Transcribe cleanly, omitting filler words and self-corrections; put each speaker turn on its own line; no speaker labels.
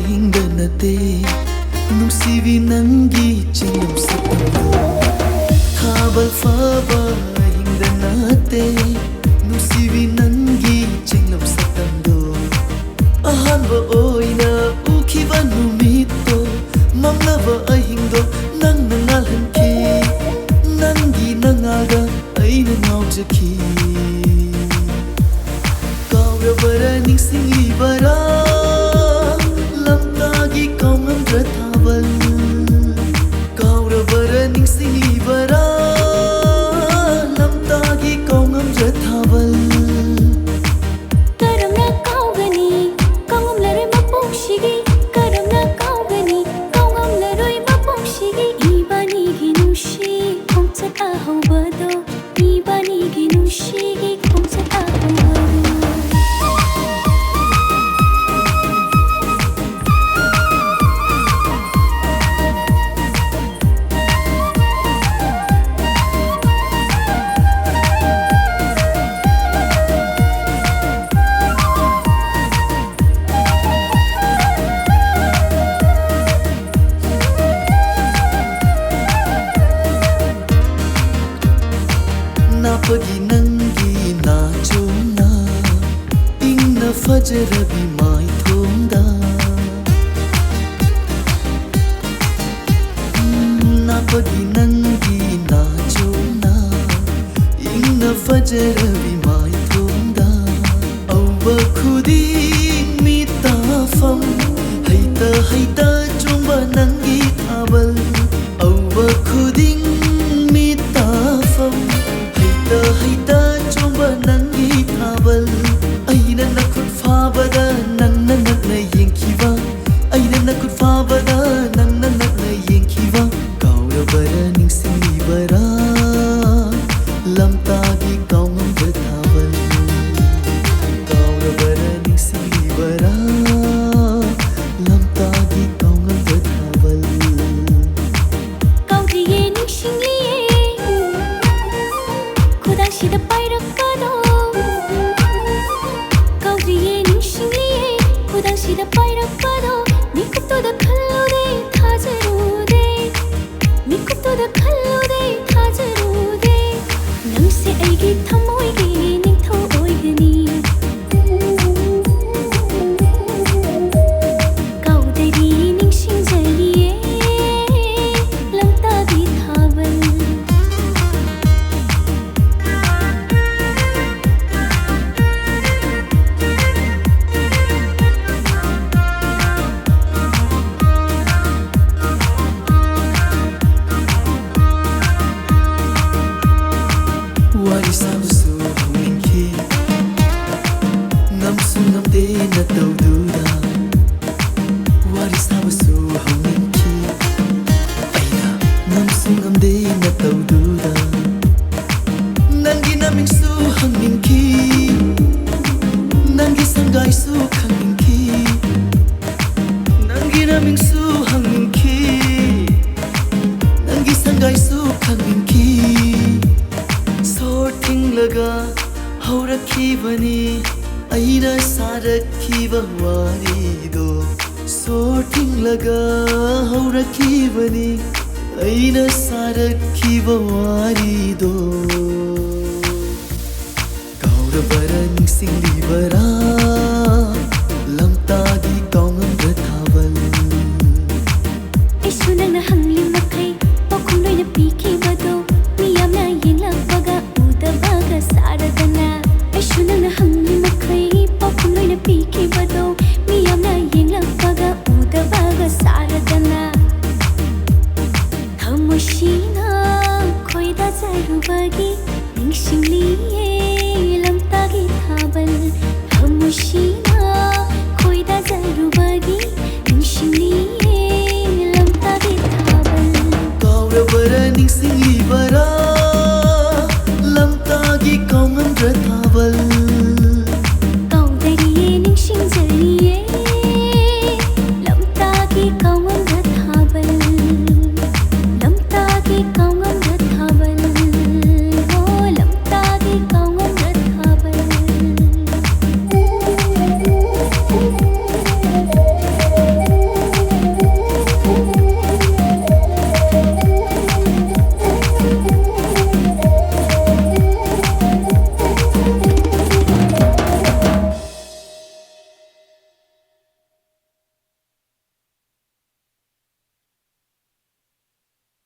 ಹಿಂಗನತೆ ನುಸಿವಿ ನಂಗಿ ಚಿನ್ನಂ ಸತ್ತಂದು ಥಾಬಲ್ ಫಾಬ ಹಿಂಗನತೆ ನುಸಿವಿ ನಂಗಿ ಚಿನ್ನಂ ಸತ್ತಂದು ಅಹಾನ್ವ ಓಯ್ನ ಉಖಿವ ನುಮಿತ್ತೋ ಮಮ್ನವ ಅಹಿಂಗೋ ನಂಗ್ ನಂಗಾಲ್ಹನ್ಕಿ ನಂಗಿ ನಂಗಾಗ ಐನ ನಾವ್ಜಕಿ ಕಾವ್ರವರ ನಿಂಗ್ಸಿಂಗ್ಲಿವರ lamtagi kaungam rathaval kaurabara ningsinglibara lamtagi kaungam rathaval
karamna kaugani kaungam laroi mapongshigi karamna kaugani kaungam laroi mapongshigi ibani ginushi khongchata hobado ibani ginushigi khongchata hobado
napagi nangi na chona ingna fajrabi mai thonda napagi nangi na chona ingna fajrabi mai thonda awwa khudi mita fam haita chomba nangi thabal awwa khudi mita fam haita chomba nangi thabal aina nakut fabada nanna nakna yengkiwa aina nakut fabada nanna nakna yengkiwa kaurabara ningsinglibara lamtagi kaungam rathaval kaurabara ningsinglibara lamtagi kaungam rathaval
kauriye ningsingliye khudashida pairakado kauriye ningsingliye khudashida pairakado mikuttoda khallude thajarude mikuttoda khallude thajarude nangse aigi thamoige ningtho oigani kaudari ningsingjaliye lamtagi thaval wari sabusu hongingki ngamsu ngamde na tawduda wari sabusu hongingki aina ngamsu ngamde na tawduda nangi namingsu hongingki nangi sangai su khangingki nangi namingsu hongingki nangi sangai su khangingki lगा हौरखिबनी ऐना सारखिब वारीदो सोटिङ लगा हौरखिबनी ऐना सारखिब वारीदो काउरबरा निंग्सिंग्लिबरा